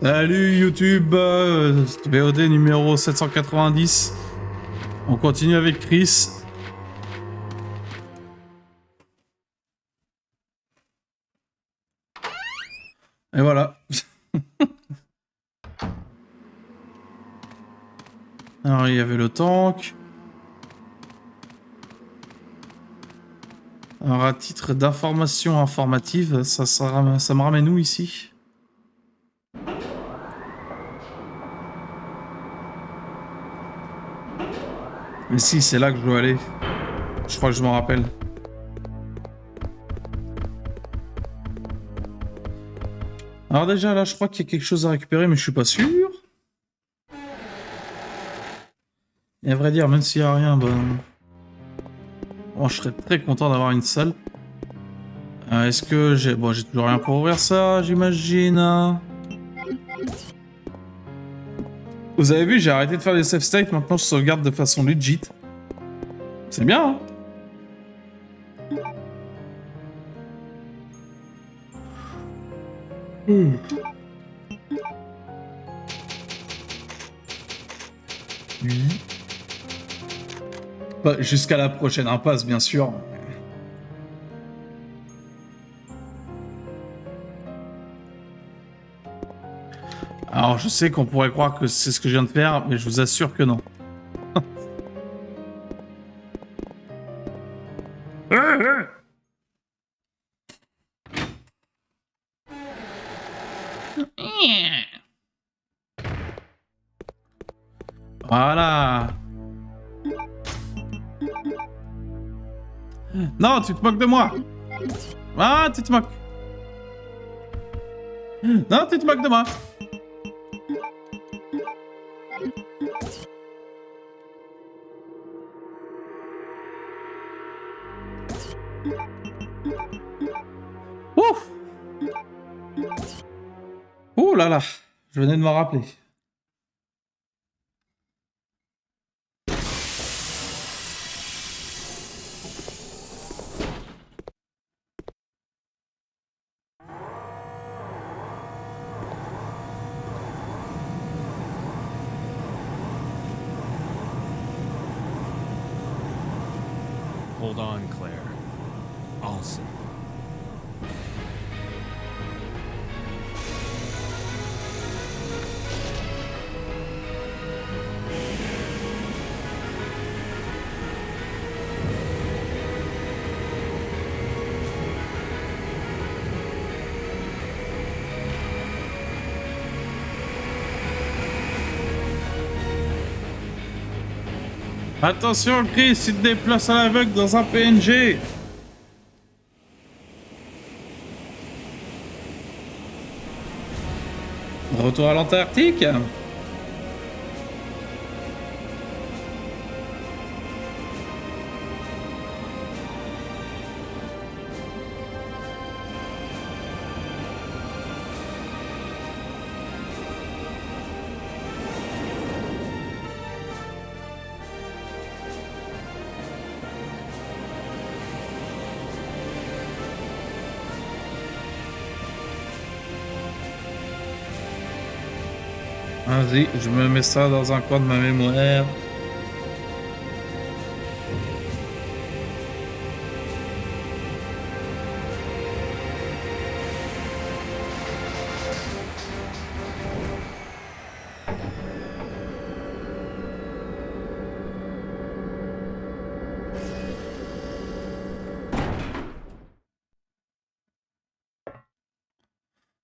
Salut YouTube, VOD numéro 790. On continue avec Chris. Et voilà. Alors il y avait le tank. Alors à titre d'information informative, ça me ramène où ici? Mais si, c'est là que je dois aller. Je crois que je m'en rappelle. Alors déjà là, je crois qu'il y a quelque chose à récupérer, mais je suis pas sûr. Et à vrai dire, même s'il y a rien, ben... Bon, je serais très content d'avoir une salle. Est-ce que j'ai... Bon, j'ai toujours rien pour ouvrir ça, j'imagine. Vous avez vu, j'ai arrêté de faire des save states, maintenant je sauvegarde de façon legit. C'est bien, hein? Oui. Bah, jusqu'à la prochaine impasse, bien sûr. Alors, je sais qu'on pourrait croire que c'est ce que je viens de faire, mais je vous assure que non. Voilà. Non, tu te moques de moi. Ah, tu te moques. Non, tu te moques de moi. Ouf. Oh là là, je venais de m'en rappeler. Hold on, Claire. I'll save you. Attention, Chris, il te déplace à l'aveugle dans un PNG. Retour à l'Antarctique. Vas-y, je me mets ça dans un coin de ma mémoire.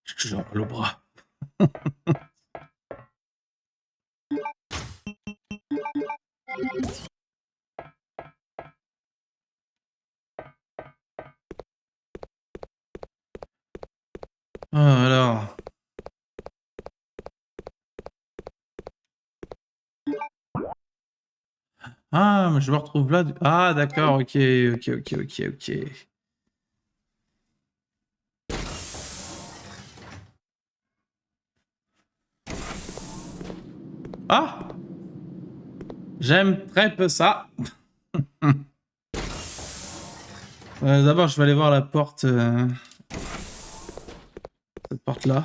J'ai toujours mal au bras. Ah, alors. Ah, mais je me retrouve là. Ah, d'accord, ok, ok. Ah! J'aime très peu ça. D'abord, je vais aller voir la porte. Cette porte-là.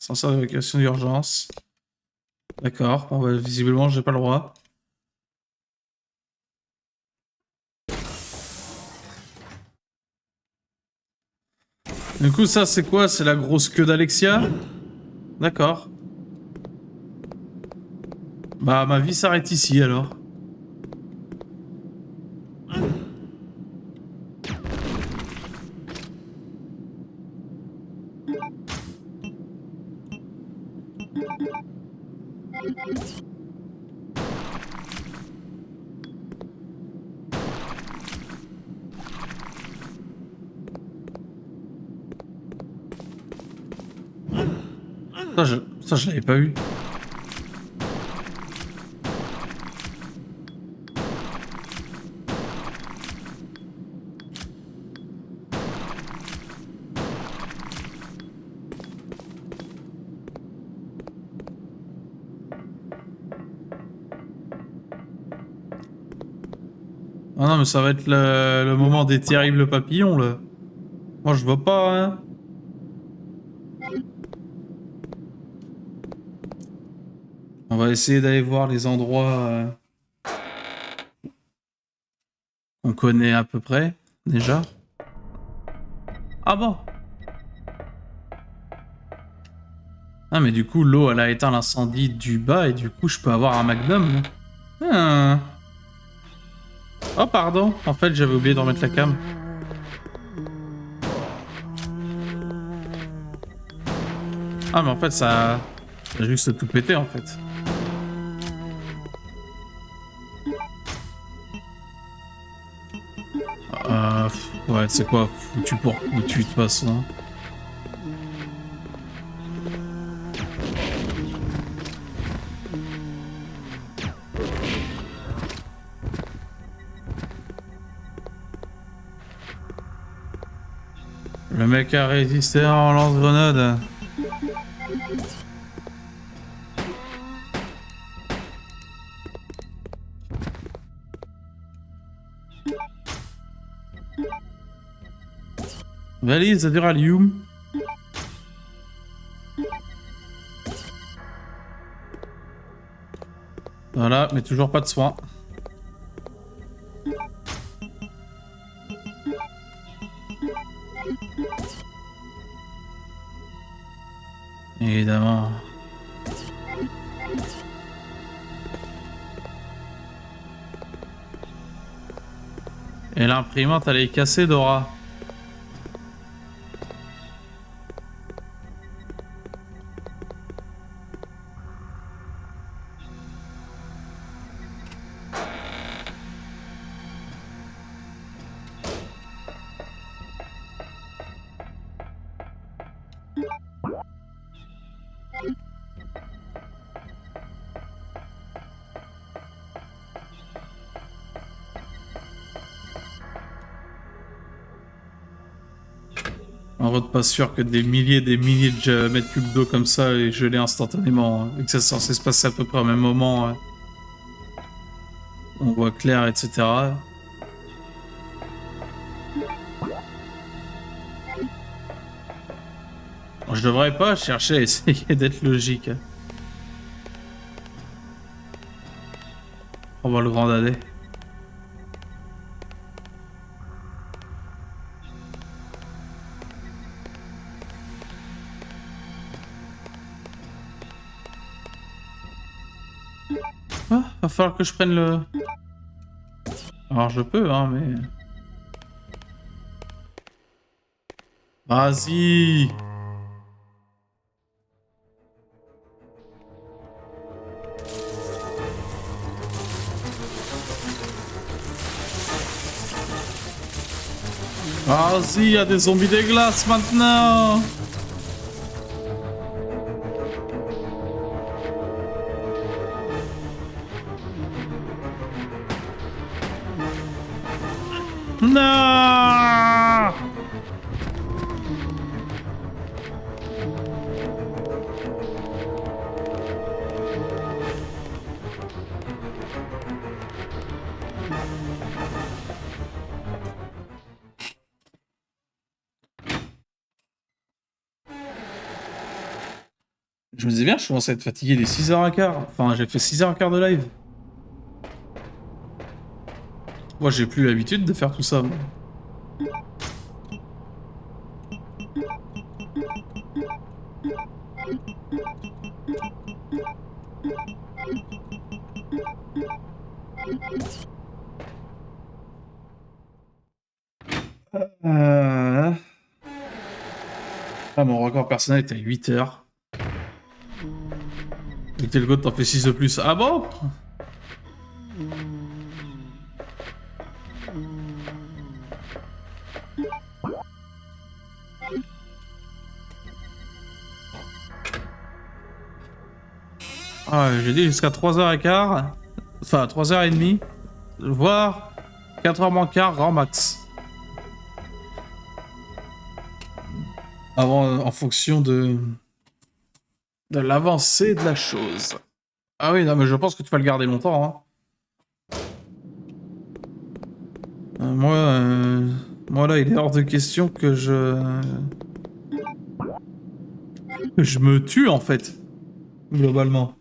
Ascenseur d'évacuation d'urgence. D'accord, bon bah visiblement j'ai pas le droit. Du coup ça c'est quoi? C'est la grosse queue d'Alexia? D'accord. Bah ma vie s'arrête ici alors. Ça je l'avais pas eu. Ah non mais ça va être le moment des terribles papillons là. Moi je vois pas hein. On va essayer d'aller voir les endroits qu'on connaît à peu près déjà. Ah bon? Ah mais du coup l'eau elle a éteint l'incendie du bas et du coup je peux avoir un magnum. Ah. Oh pardon, en fait j'avais oublié de remettre la cam. Ah mais en fait ça a juste tout pété en fait. Ouais c'est quoi, foutu pour foutu de toute façon. Le mec a résisté en lance-grenade. Valise à Duralium. Voilà, mais toujours pas de soins. Évidemment. Et l'imprimante elle est cassée Dora. En vrai, pas sûr que des milliers de mètres cubes d'eau comme ça et gelé instantanément, hein, et que ça c'est censé se passer à peu près au même moment. On voit clair, etc. Je devrais pas chercher à essayer d'être logique. On va voir le grand dadais. Ah, va falloir que je prenne le... Alors je peux, hein, mais... Vas-y. Vas-y, y a des zombies des glaces maintenant. Non. Je me disais bien, je commençais à être fatigué des 6h15. Enfin, j'ai fait 6h15 de live. Moi, j'ai plus l'habitude de faire tout ça. Moi. Euh... Ah, mon record personnel était à 8h. Et quel code t'en fais 6 de plus? Ah bon? Ah, j'ai dit jusqu'à 3h15. Enfin, 3h30. Voire 4h moins quart, grand max. Avant, en fonction de l'avancée de la chose. Ah oui, non, mais je pense que tu vas le garder longtemps. Hein. Moi, là, il est hors de question que je me tue, en fait. Globalement.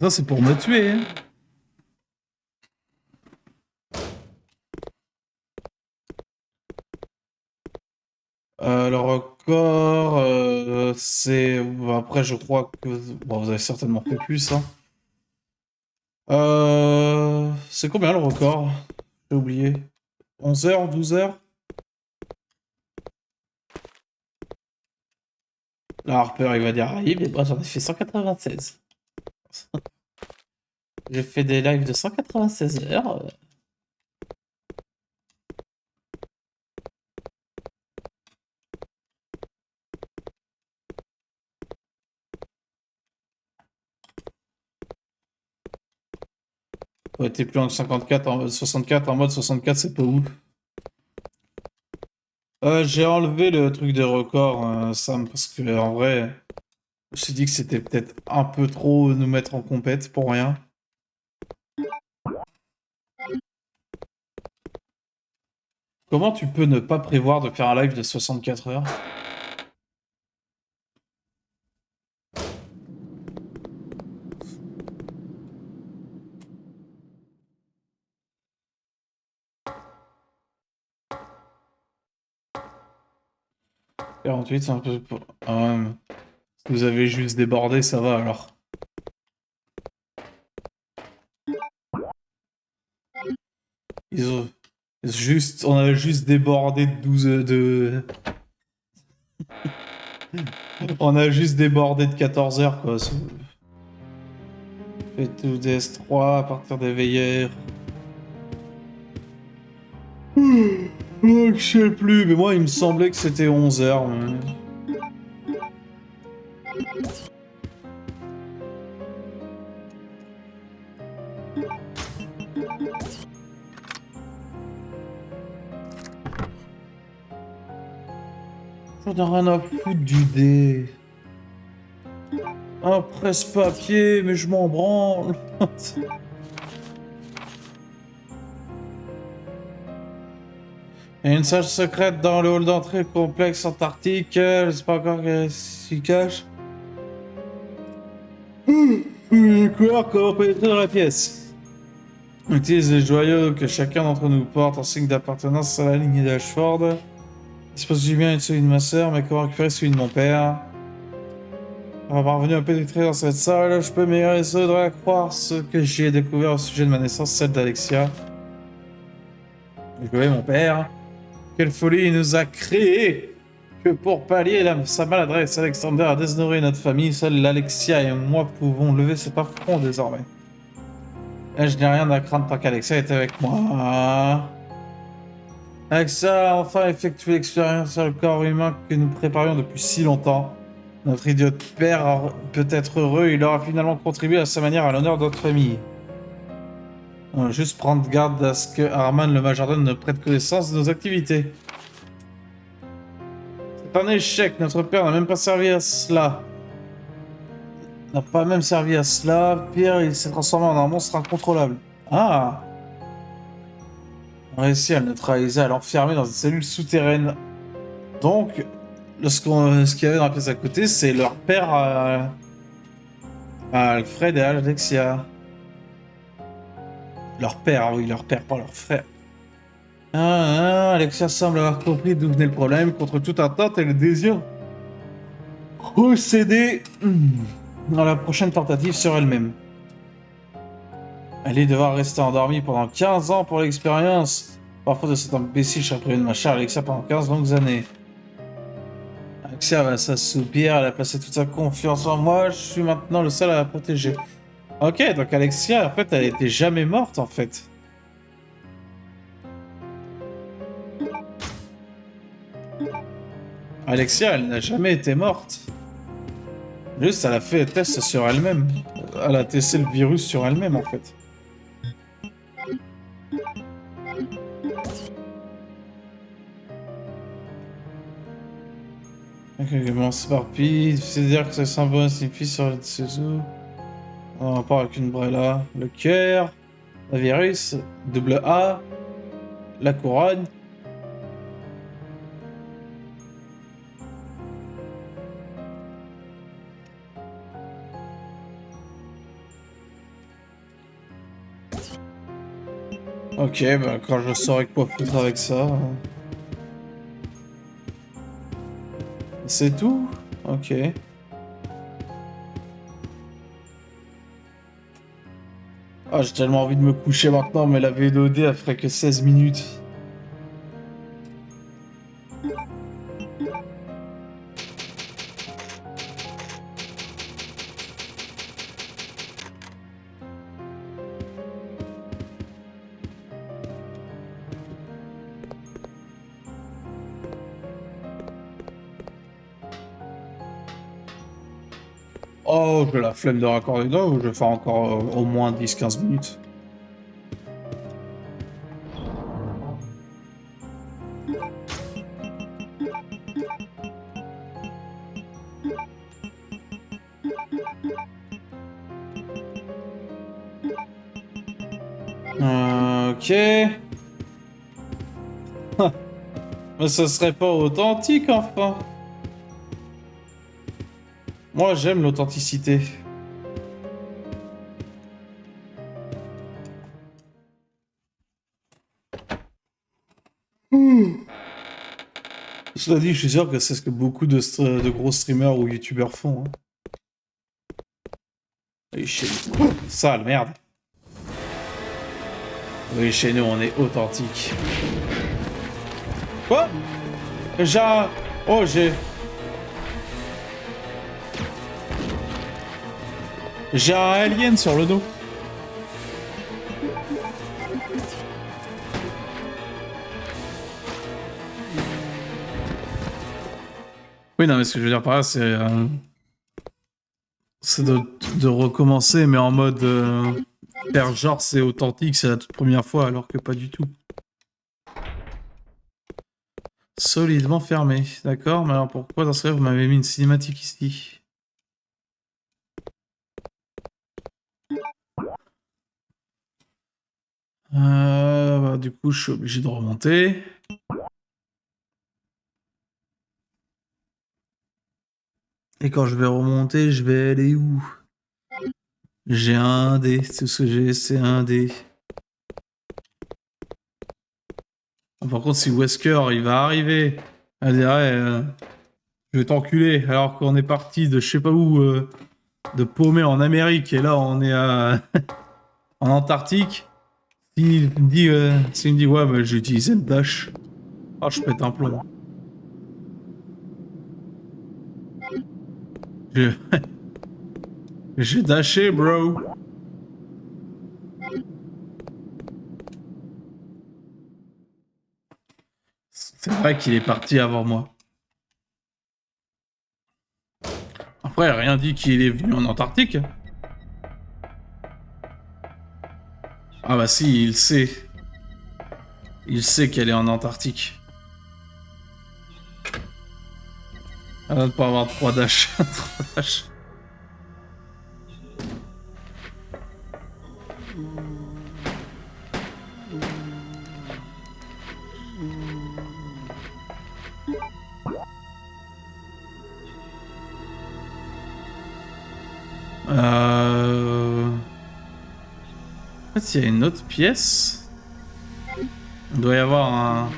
Ça, c'est pour me tuer. Hein. Le record, c'est... Après, je crois que... Bon, vous avez certainement fait plus, hein. C'est combien, le record? J'ai oublié. 11h, 12h? Là, Harper, il va dire, ah oui, mais moi, j'en ai fait 196. J'ai fait des lives de 196 heures. Ouais, t'es plus en 54, en mode 64. En mode 64, c'est pas ouf. J'ai enlevé le truc des records, Sam, parce que en vrai, je me suis dit que c'était peut-être un peu trop nous mettre en compète pour rien. Comment tu peux ne pas prévoir de faire un live de 64 heures? « 48, c'est un peu... Ah ouais, mais si vous avez juste débordé, ça va alors. Ils ont... On a juste débordé de 12... On a juste débordé de 14 heures, quoi. Fait tout DS3 à partir des veilleurs. Je sais plus, mais moi il me semblait que c'était 11 heures. Mais... J'en ai rien à foutre du dé. Un presse-papier, mais je m'en branle. Il y a une salle secrète dans le hall d'entrée complexe antarctique. Je sais pas encore qu'est-ce qu'il cache. Les couleurs comment pénétrer dans la pièce. On utilise les joyaux que chacun d'entre nous porte en signe d'appartenance à la lignée d'Ashford. Dispose du mien et de celui de ma sœur, mais comment récupérer celui de mon père? En parvenu à pénétrer dans cette salle, je peux meilleur de croire ce que j'ai découvert au sujet de ma naissance, celle d'Alexia. Je mon père. Quelle folie il nous a créé! Que pour pallier sa maladresse, Alexander a déshonoré notre famille. Seul Alexia et moi pouvons lever cet affront désormais. Et je n'ai rien à craindre tant qu'Alexia est avec moi. Alexia a enfin effectué l'expérience sur le corps humain que nous préparions depuis si longtemps. Notre idiote père peut être heureux, il aura finalement contribué à sa manière à l'honneur de notre famille. On va juste prendre garde à ce que Arman le majordome ne prête connaissance de nos activités. C'est un échec, notre père n'a même pas servi à cela. N'a pas même servi à cela. Pire, il s'est transformé en un monstre incontrôlable. Ah! On a réussi à le neutraliser, à l'enfermer dans une cellule souterraine. Donc, ce qu'il y avait dans la pièce à côté, c'est leur père à Alfred et Alexia. Leur père, oui, leur père, pas leur frère. Alexia semble avoir compris d'où venait le problème. Contre toute attente, elle désire procéder dans la prochaine tentative sur elle-même. Elle est devoir rester endormie pendant 15 ans pour l'expérience. Parfois de cet imbécile, je serais prévenu de ma chère Alexia pendant 15 longues années. Alexia va s'assoupir, elle a placé toute sa confiance en moi, je suis maintenant le seul à la protéger. Ok, donc Alexia, en fait, elle était jamais morte, en fait. Alexia, elle n'a jamais été morte. Juste, elle a fait un test sur elle-même. Elle a testé le virus sur elle-même, en fait. Ok, bon, c'est s'éparpille. C'est-à-dire que ce symbole signifie sur le dessous. En rapport avec une Umbrella. Le cœur. Le virus. Double A. La couronne. Ok, bah quand je saurai quoi foutre avec ça. C'est tout? Ok. Ah, j'ai tellement envie de me coucher maintenant, mais la VOD elle ferait que 16 minutes. Oh, j'ai la flemme de raccorder là, ou je vais faire encore au moins 10-15 minutes. Ok. Mais ce serait pas authentique, enfin. Moi, j'aime l'authenticité. Cela dit, je suis sûr que c'est ce que beaucoup de gros streamers ou youtubeurs font. Hein. Et chez nous... Sale merde. Oui, chez nous, on est authentique. Quoi? J'ai un... Oh, j'ai... J'ai un alien sur le dos. Oui, non, mais ce que je veux dire par là, c'est... c'est de recommencer, mais en mode... faire genre c'est authentique, c'est la toute première fois, alors que pas du tout. Solidement fermé, d'accord, mais alors pourquoi dans ce cas vous m'avez mis une cinématique ici? Bah, du coup, je suis obligé de remonter. Et quand je vais remonter, je vais aller où? J'ai un dé, tout ce que j'ai, c'est un dé. Par contre, si Wesker, il va arriver, elle dirait, je vais t'enculer, alors qu'on est parti de je sais pas où, de paumé en Amérique, et là, on est à... en Antarctique. S'il me dit, ouais, bah, j'ai utilisé le dash. Ah, je pète un plomb. Je... J'ai dashé, bro. C'est vrai qu'il est parti avant moi. Après, rien dit qu'il est venu en Antarctique. Ah bah si, il sait. Il sait qu'elle est en Antarctique. Elle va pas avoir 3 dash. 3 dash. En fait, il y a une autre pièce. Il doit y avoir un...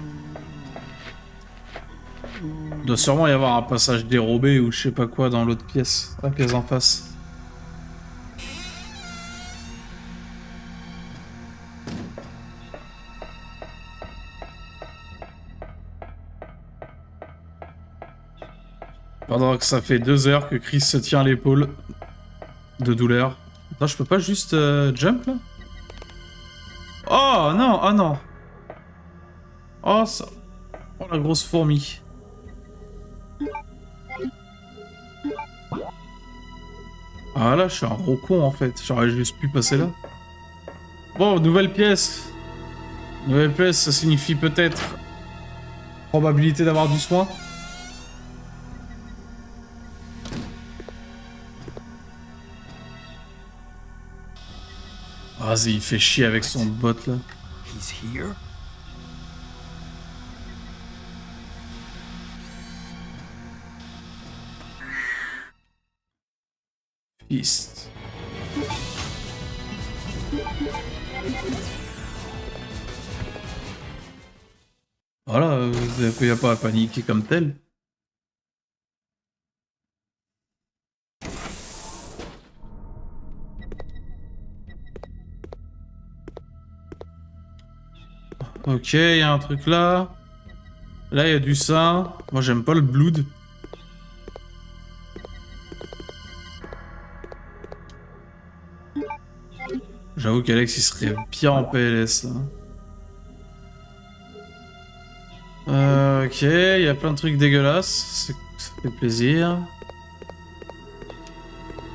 Il doit sûrement y avoir un passage dérobé ou je sais pas quoi dans l'autre pièce. La pièce en face. Pendant que ça fait 2 heures que Chris se tient l'épaule de douleur. Attends, je peux pas juste jump là? Oh non, oh non. Oh ça. Oh la grosse fourmi. Ah là, je suis un gros con en fait. J'aurais juste pu passer là. Bon, nouvelle pièce. Nouvelle pièce, ça signifie peut-être probabilité d'avoir du soin. Vas-y, il fait chier avec son bot là. He's here? Fist. Voilà, il n'y a pas à paniquer comme tel. Ok, il y a un truc là. Là, il y a du sang. Moi, j'aime pas le blood. J'avoue qu'Alex, il serait bien en PLS, là. Ok, il y a plein de trucs dégueulasses. Ça fait plaisir.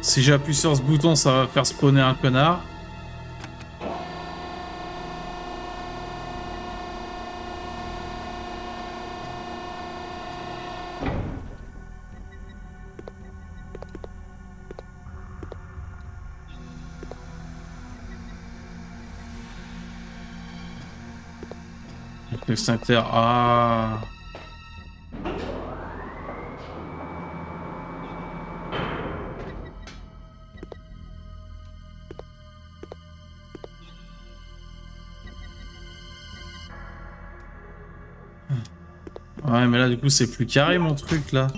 Si j'appuie sur ce bouton, ça va faire spawner un connard. L'extincteur. Ah. Ouais, mais là, du coup, c'est plus carré mon truc là.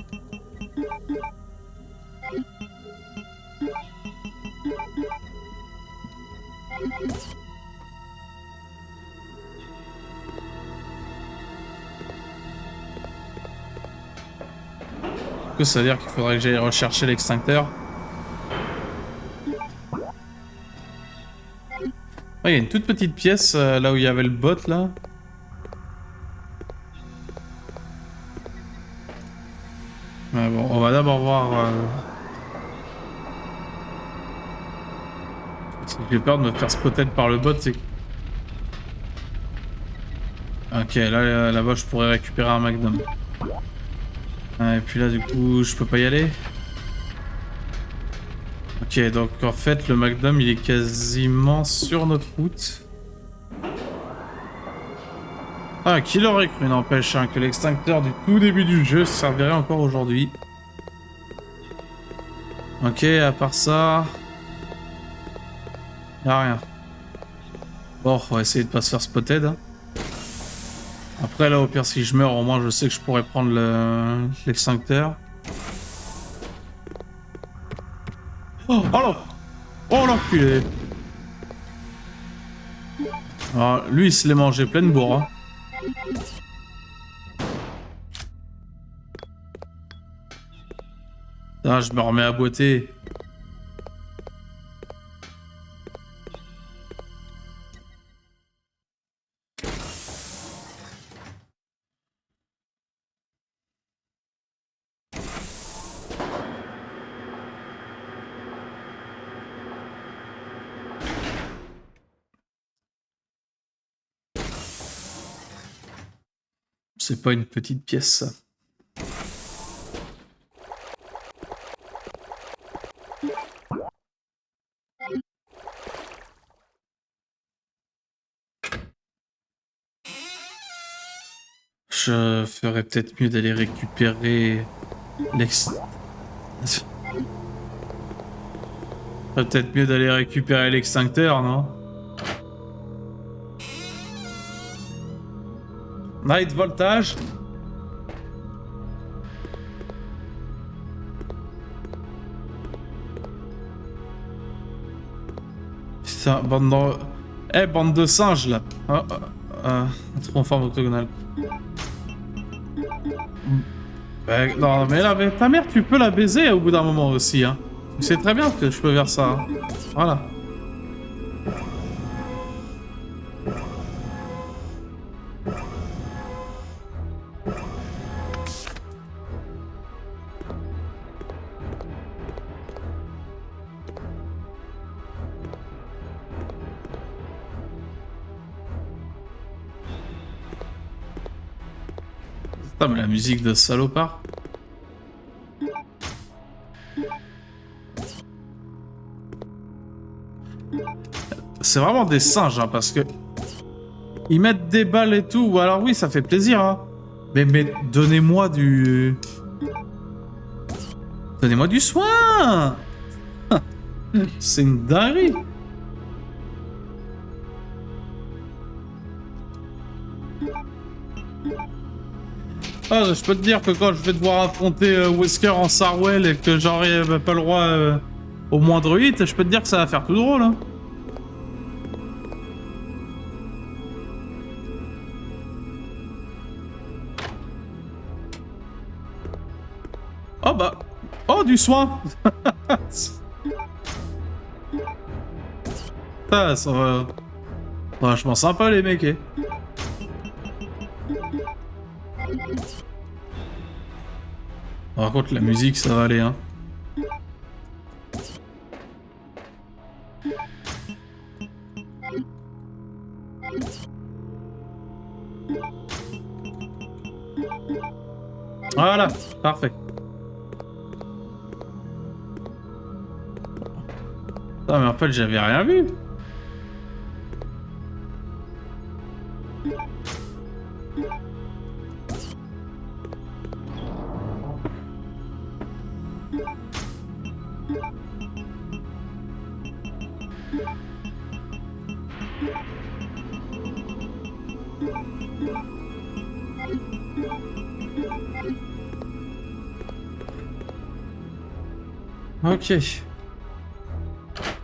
Du coup, ça veut dire qu'il faudrait que j'aille rechercher l'extincteur. Il y a une toute petite pièce là où il y avait le bot là. Ouais, bon, on va d'abord voir. J'ai peur de me faire spotter par le bot. Ok, là, là-bas, je pourrais récupérer un Magnum. Et puis là, du coup, je peux pas y aller. Ok, donc en fait, le Magnum, il est quasiment sur notre route. Ah, qui l'aurait cru, n'empêche, hein, que l'extincteur du tout début du jeu servirait encore aujourd'hui. Ok, à part ça... Y'a rien. Bon, on va essayer de pas se faire spotted. Hein. Après, là, au pire, si je meurs, au moins, je sais que je pourrais prendre l'extincteur. Oh, oh là! Oh l'enculé! Alors, lui, il se l'est mangé pleine bourre. Hein. Ah, je me remets à boiter. C'est pas une petite pièce, ça. Je ferais peut-être mieux d'aller récupérer l'ex... serait peut-être mieux d'aller récupérer l'extincteur, non? Night voltage. Putain, bande de... Eh, bande de singes, là. Trop en forme octogonale. Bah, non, mais là, mais ta mère, tu peux la baiser au bout d'un moment aussi, hein. Tu sais très bien que je peux faire ça. Hein. Voilà. Putain, mais la musique de salopard. C'est vraiment des singes, hein, parce que... Ils mettent des balles et tout, ou alors oui, ça fait plaisir, hein. Mais donnez-moi du... Donnez-moi du soin. C'est une dinguerie. Ah, je peux te dire que quand je vais devoir affronter Wesker en Sarwell et que j'aurai pas le droit au moindre hit, je peux te dire que ça va faire tout drôle. Hein. Oh bah... Oh, du soin. Putain, ça va... Vachement sympa les mecs. Eh. Par contre, la musique, ça va aller, hein. Voilà, parfait. Ah, mais en fait, j'avais rien vu. Ok.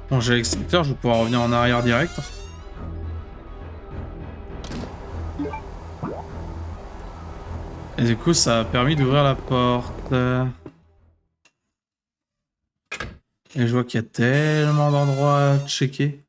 Bon, j'ai l'extincteur, je vais pouvoir revenir en arrière direct. Et du coup, ça a permis d'ouvrir la porte. Et je vois qu'il y a tellement d'endroits à checker.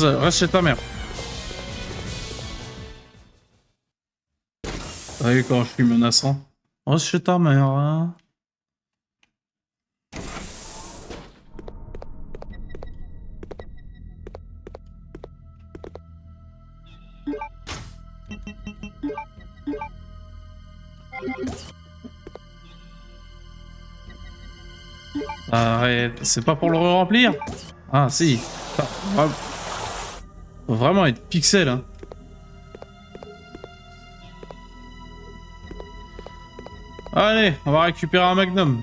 Reste chez ta mère. T'as vu quand je suis menaçant? Reste chez ta mère, hein. Arrête, c'est pas pour le remplir? Ah si. Faut vraiment être pixel, hein. Allez, on va récupérer un magnum.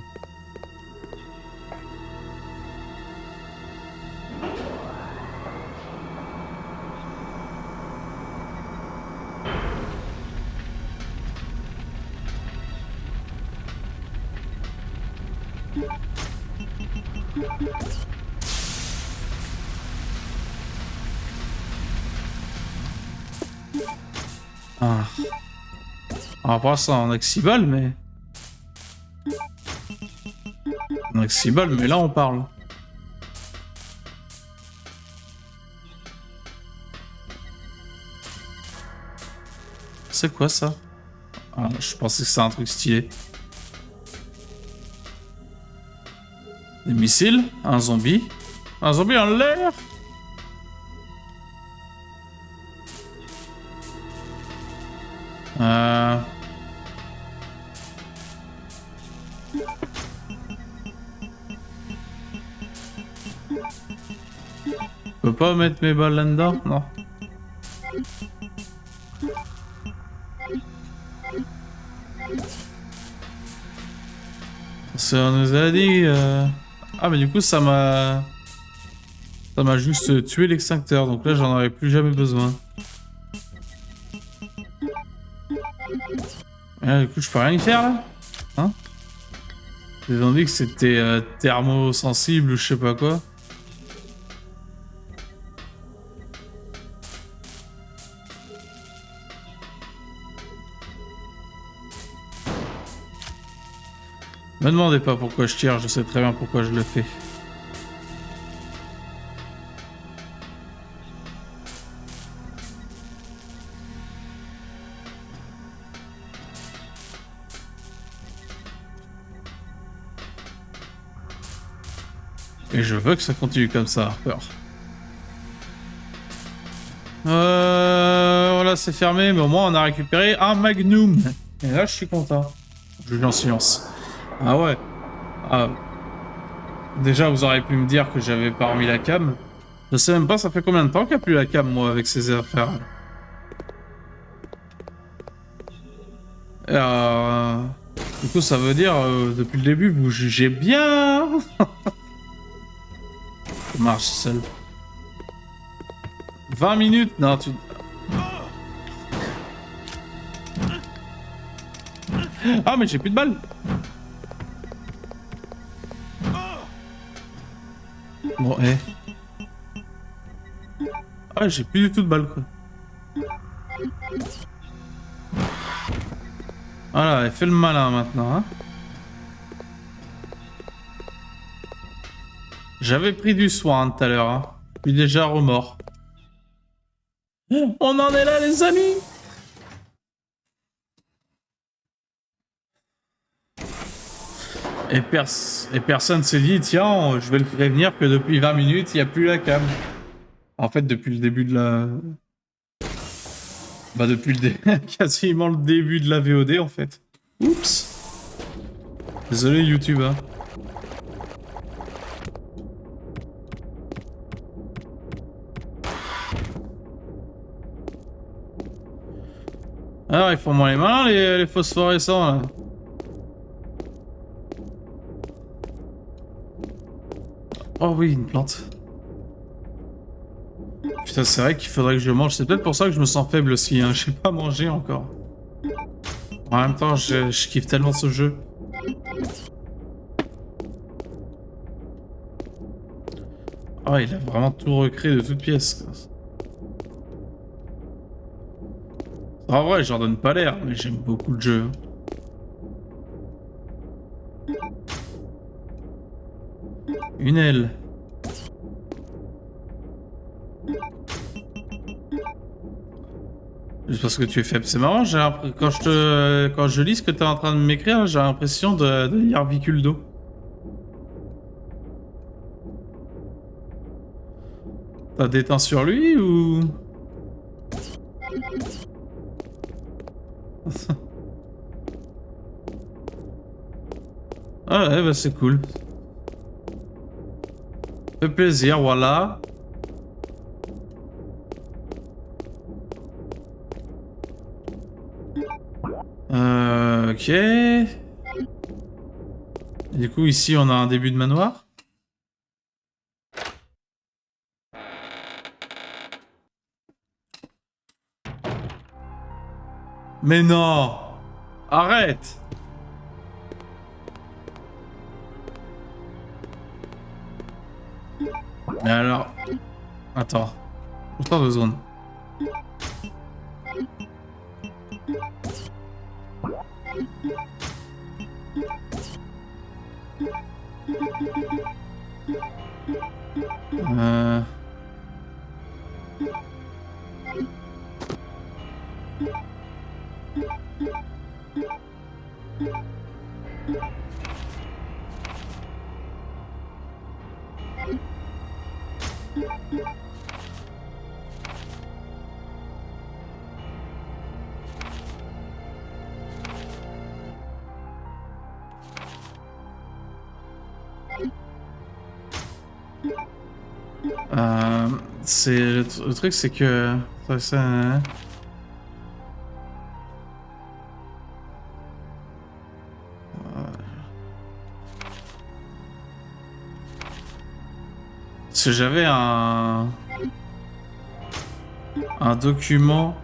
Ah. On va pas ça en Axibal, mais... En Axibal, mais là on parle. C'est quoi ça? Ah, je pensais que c'était un truc stylé. Des missiles, un zombie en l'air. Je peux pas mettre mes balles là-dedans? Non. Ça nous a dit... Ah mais du coup ça m'a... Ça m'a juste tué l'extincteur, donc là j'en aurais plus jamais besoin. Et là, du coup je peux rien y faire là? Hein? Ils ont dit que c'était thermosensible ou je sais pas quoi. Me demandez pas pourquoi je tire, je sais très bien pourquoi je le fais. Et je veux que ça continue comme ça, Harper. Voilà, c'est fermé, mais au moins on a récupéré un Magnum. Et là, je suis content. Je lis en silence. Ah ouais. Ah. Déjà, vous auriez pu me dire que j'avais pas remis la cam. Je sais même pas, ça fait combien de temps qu'il n'y a plus la cam, moi, avec ces affaires. Et du coup, ça veut dire, depuis le début, vous jugez bien. Ça marche seul. 20 minutes? Non, tu... Ah, mais j'ai plus de balles. Bon, eh. Ah, j'ai plus du tout de balles, quoi. Voilà, elle fait le malin maintenant, hein. J'avais pris du soin tout à l'heure, hein. Je suis déjà remords. On en est là, les amis! Et personne s'est dit, tiens, je vais le prévenir que depuis 20 minutes, il n'y a plus la cam. En fait, depuis le début de la... Bah, depuis quasiment le début de la VOD, en fait. Oups. Désolé, YouTube, hein. Alors, ils font moins les malins, les phosphorescents, là. Oh oui, une plante. Putain, c'est vrai qu'il faudrait que je mange. C'est peut-être pour ça que je me sens faible aussi, hein. J'ai pas mangé encore. En même temps, je kiffe tellement ce jeu. Oh, il a vraiment tout recréé de toutes pièces. En vrai, j'en donne pas l'air, mais j'aime beaucoup le jeu. Une aile. Juste parce que tu es faible, c'est marrant. Quand je lis ce que tu es en train de m'écrire, j'ai l'impression de lire Viculdo. T'as déteint sur lui ou... Ah ouais, bah c'est cool. Fait plaisir, voilà. Ok. Et du coup, ici, on a un début de manoir. Mais non! Arrête! Mais alors... Attends. Attends 2 secondes. C'est le truc, c'est que ça. Parce que j'avais un document.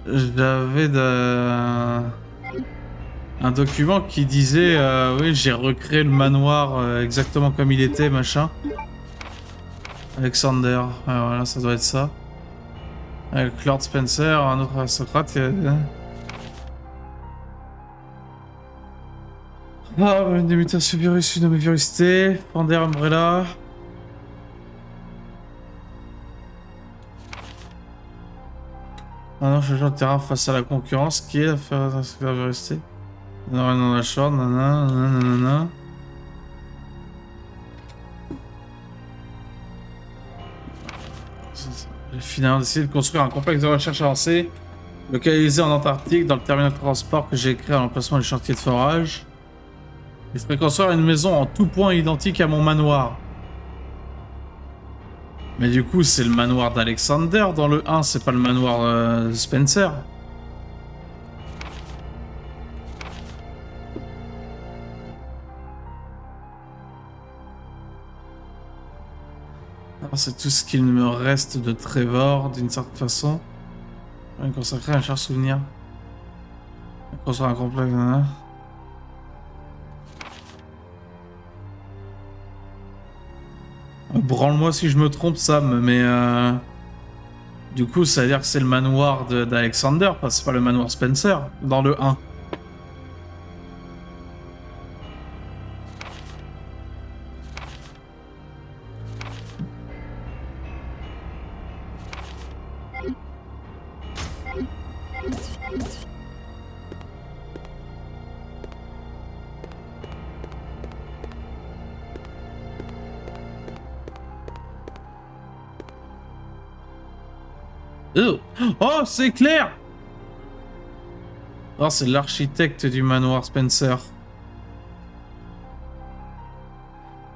J'avais un document qui disait oui, j'ai recréé le manoir exactement comme il était, machin. Alexander, voilà, ça doit être ça. Avec Lord Spencer, un autre aristocrate. Ah, une des mutations virus, une nommée Virus T, Pander Umbrella. Ah non, changeant de terrain face à la concurrence, qui est l'affaire Virus T. Non, non, la short, nanana, nanana. J'ai finalement décidé de construire un complexe de recherche avancé, localisé en Antarctique, dans le terminal de transport que j'ai créé à l'emplacement du chantier de forage. Il faudrait construire une maison en tout point identique à mon manoir. Mais du coup, c'est le manoir d'Alexander dans le 1, c'est pas le manoir de Spencer. C'est tout ce qu'il me reste de Trevor, d'une certaine façon. Je vais consacrer un cher souvenir. Construire un complexe. Branle-moi si je me trompe, Sam, mais du coup, ça veut dire que c'est le manoir d'Alexander, parce que c'est pas le manoir Spencer, dans le 1. Oh, c'est clair! Oh, c'est l'architecte du manoir Spencer.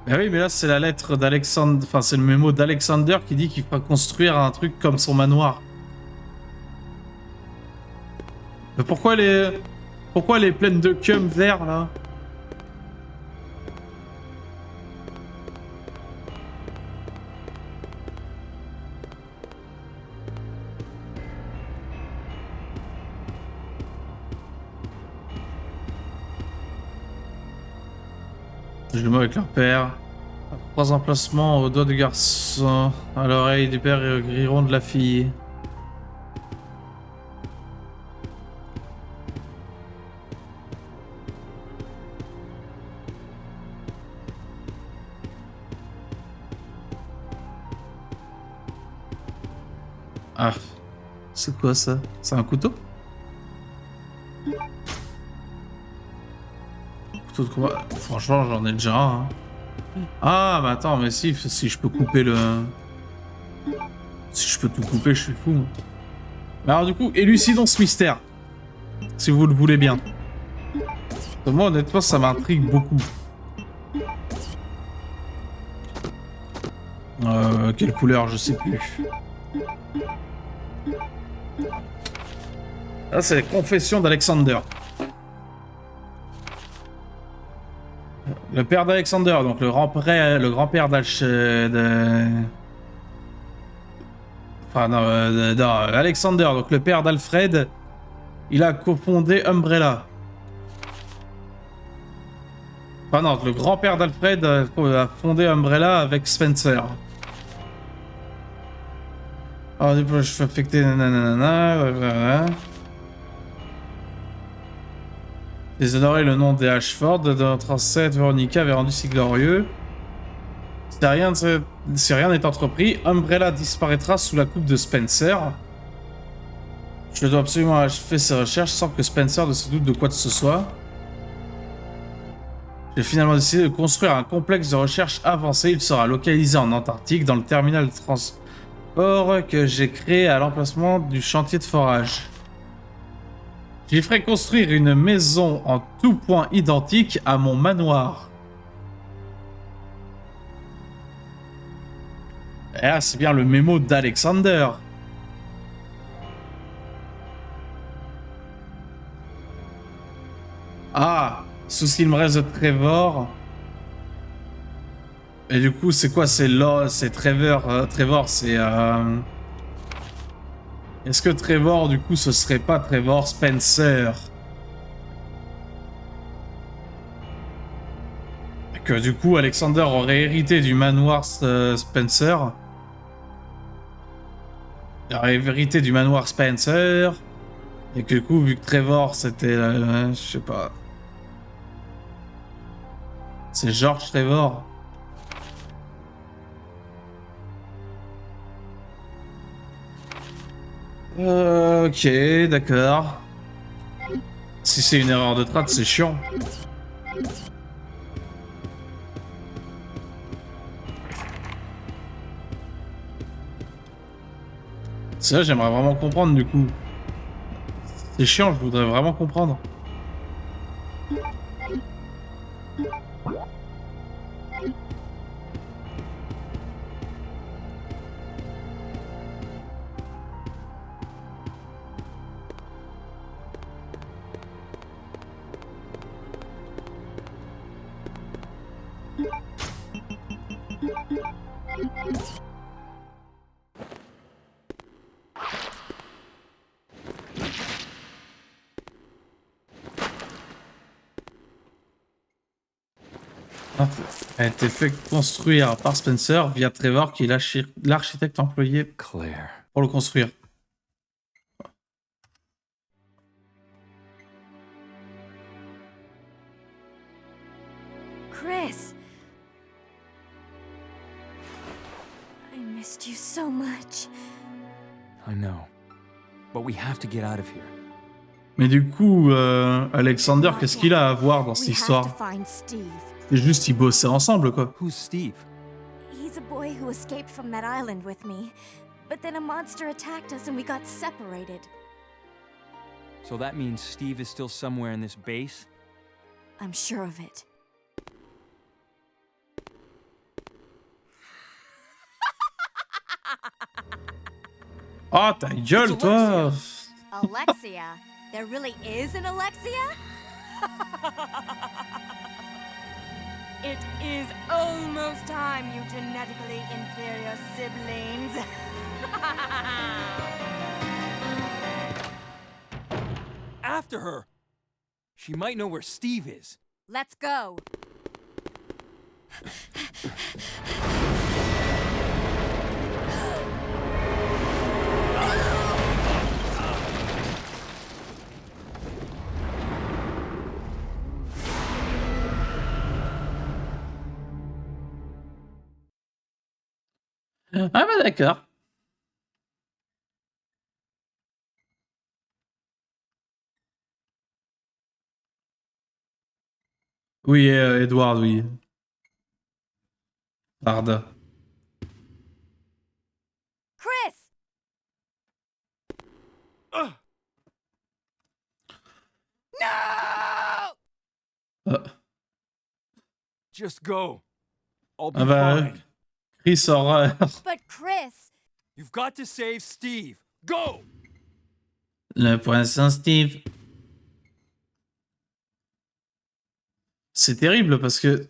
Bah oui, mais là, c'est la lettre d'Alexander... Enfin, c'est le mémo d'Alexander qui dit qu'il fera construire un truc comme son manoir. Mais pourquoi elle est pleine de cum vert, là? Je le mets avec leur père. 3 emplacements au doigt du garçon, à l'oreille du père et au grillon de la fille. Ah, c'est quoi ça? C'est un couteau? Couteau de combat. Franchement, j'en ai déjà un. Hein. Ah, mais attends, mais si je peux couper le... Si je peux tout couper, je suis fou. Moi. Mais alors du coup, élucidons ce mystère. Si vous le voulez bien. Moi, honnêtement, ça m'intrigue beaucoup. Quelle couleur, je sais plus. Là, c'est la confession d'Alexander. Le père d'Alexander, donc le grand-père Alexander, donc le père d'Alfred, il a cofondé Umbrella. Enfin non, le grand-père d'Alfred a fondé Umbrella avec Spencer. Alors du coup, je fais affecter nanana. Déshonorer le nom des Ashford de notre ancêtre Veronica avait rendu si glorieux. C'était rien de cette Si rien n'est entrepris, Umbrella disparaîtra sous la coupe de Spencer. Je dois absolument achever ces recherches sans que Spencer ne se doute de quoi que ce soit. J'ai finalement décidé de construire un complexe de recherche avancé. Il sera localisé en Antarctique, dans le terminal de transport que j'ai créé à l'emplacement du chantier de forage. J'y ferai construire une maison en tout point identique à mon manoir. Et là, c'est bien le mémo d'Alexander. Ah, sous ce qu'il me reste de Trevor. Et du coup, c'est quoi? C'est Trevor. Trevor, c'est... Est-ce que Trevor, du coup, ce serait pas Trevor Spencer? Et que du coup, Alexander aurait hérité du manoir Spencer. Il aurait hérité du manoir Spencer. Et que du coup, vu que Trevor, c'était... je sais pas... C'est George Trevor. Ok, d'accord. Si c'est une erreur de trad, c'est chiant. C'est là, j'aimerais vraiment comprendre du coup. C'est chiant, je voudrais vraiment comprendre. Elle a été fait construire par Spencer via Trevor, qui est l'architecte employé Claire. pour le construire. Chris! I missed you so much. I know. But we have to get out of here. Mais du coup, Alexander, qu'est-ce qu'il a à voir dans cette We have histoire? to find Steve. C'est juste qu'ils bossaient ensemble, quoi. Who's Steve? He's a boy who escaped from that island with me. But then a monster attacked us and we got separated. So that means Steve is still somewhere in this base? I'm sure of it. Ah, ta gueule, toi! Alexia? There really is an Alexia? It is almost time, you genetically inferior siblings. After her! She might know where Steve is. Let's go. Ah bah d'accord. Oui, Edward, oui. Varda. Chris! No! Just go. I'll be Ah bah, fine. Chris aura... But Chris! You've got to save Steve. Go! Le poisson Steve. C'est terrible parce que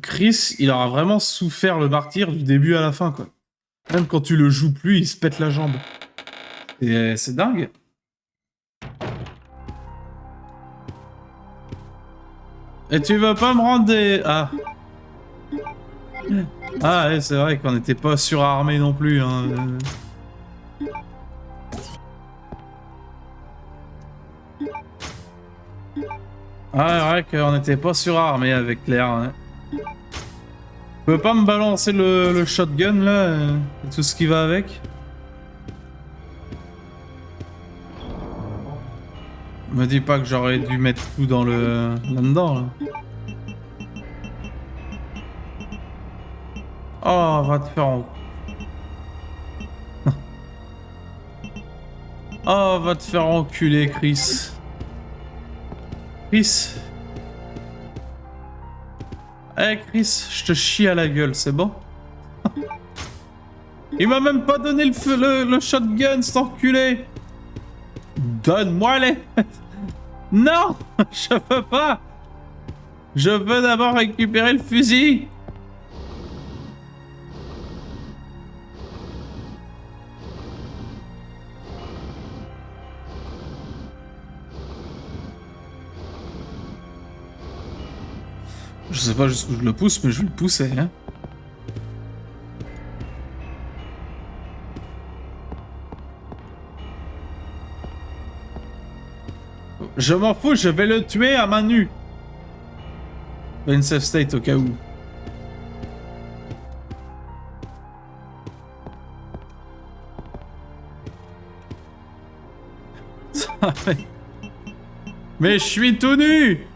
Chris, il aura vraiment souffert le martyre du début à la fin, quoi. Même quand tu le joues plus, il se pète la jambe. Et c'est dingue. Et tu veux pas me rendre des... Ah. Ah ouais, c'est vrai qu'on n'était pas surarmé non plus, hein. Ah, ouais, vrai qu'on n'était pas surarmé avec Claire. Hein. Tu peux pas me balancer le shotgun là et tout ce qui va avec? Me dis pas que j'aurais dû mettre tout dans le là-dedans là. Oh, va te faire en... Oh, va te faire enculer, Chris. Chris. Eh, Chris, je te chie à la gueule, c'est bon? Il m'a même pas donné le shotgun, cet enculé. Donne-moi les... Non, je veux pas. Je veux d'abord récupérer le fusil. Je sais pas jusqu'où je le pousse, mais je vais le pousser, hein. Je m'en fous, je vais le tuer à main nue. Une safe state au cas où. Mais je suis tout nu.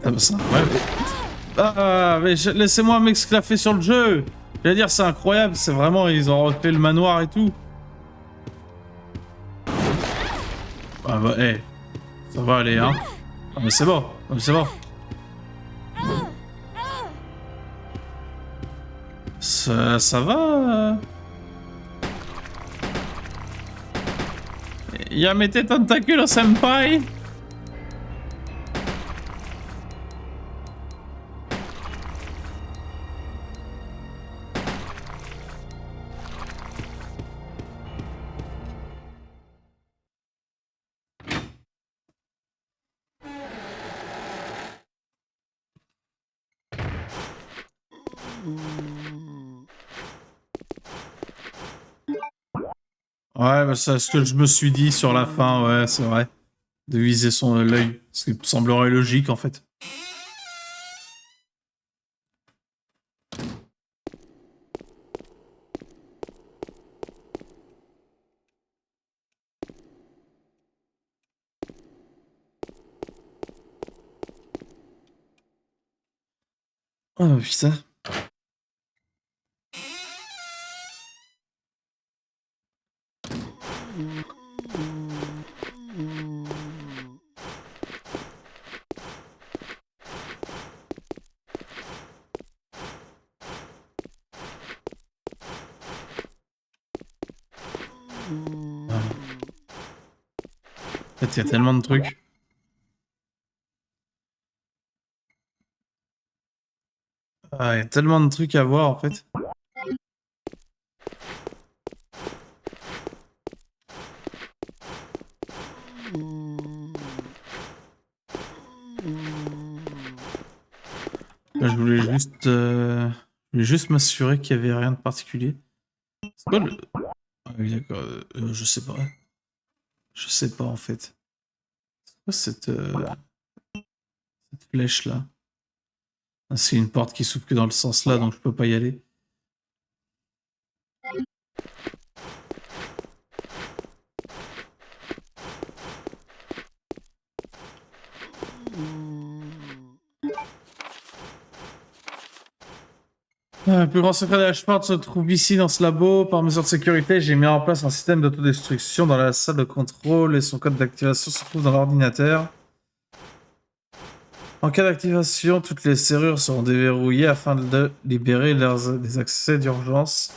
Ah, ça, ouais. Ah, mais laissez-moi m'exclaffer sur le jeu. J'allais dire, c'est incroyable, c'est vraiment, ils ont refait le manoir et tout. Ah bah, hey, ça va aller, hein. Ah mais c'est bon, ah, mais c'est bon. Ça va. Yamete tentaculo senpai. Ouais, bah c'est ce que je me suis dit sur la fin, ouais, c'est vrai. De viser son l'œil, ce qui me semblerait logique en fait. Oh putain. En fait, il y a tellement de trucs. Ah, il y a tellement de trucs à voir en fait. Là, je voulais juste m'assurer qu'il y avait rien de particulier. C'est quoi le... Ah oui, d'accord. Je sais pas. Je sais pas en fait. C'est quoi cette flèche là? Ah, c'est une porte qui s'ouvre que dans le sens là, donc je peux pas y aller. Le plus grand secret de Ashford se trouve ici dans ce labo. Par mesure de sécurité, j'ai mis en place un système d'autodestruction dans la salle de contrôle et son code d'activation se trouve dans l'ordinateur. En cas d'activation, toutes les serrures seront déverrouillées afin de libérer des accès d'urgence.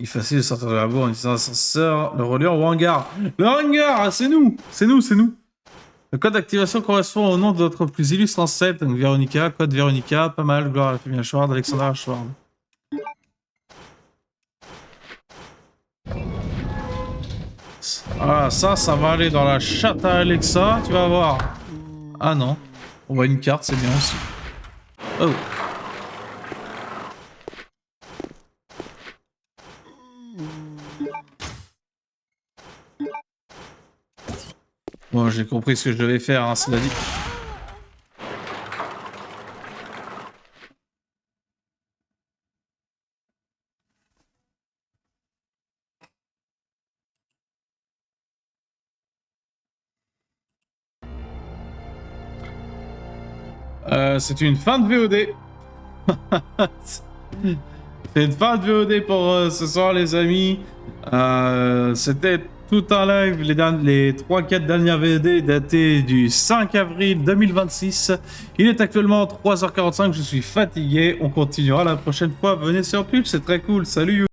Il est facile de sortir de la bourre en utilisant l'ascenseur, le reliant ou hangar. Le hangar, c'est nous. C'est nous. Le code d'activation correspond au nom de notre plus illustre ancêtre, donc Véronica, code Véronica, pas mal, gloire à la famille Ashward, Alexandra Ashward. Ah, ça va aller dans la chatte à Alexa, tu vas voir. Ah non, on voit une carte, c'est bien aussi. Oh. Bon, j'ai compris ce que je devais faire, hein, cela dit. C'est une fin de VOD. C'est une fin de VOD pour ce soir, les amis. C'était tout un live. Les 3-4 dernières VOD datées du 5 avril 2026. Il est actuellement 3h45. Je suis fatigué. On continuera la prochaine fois. Venez sur Twitch, c'est très cool. Salut.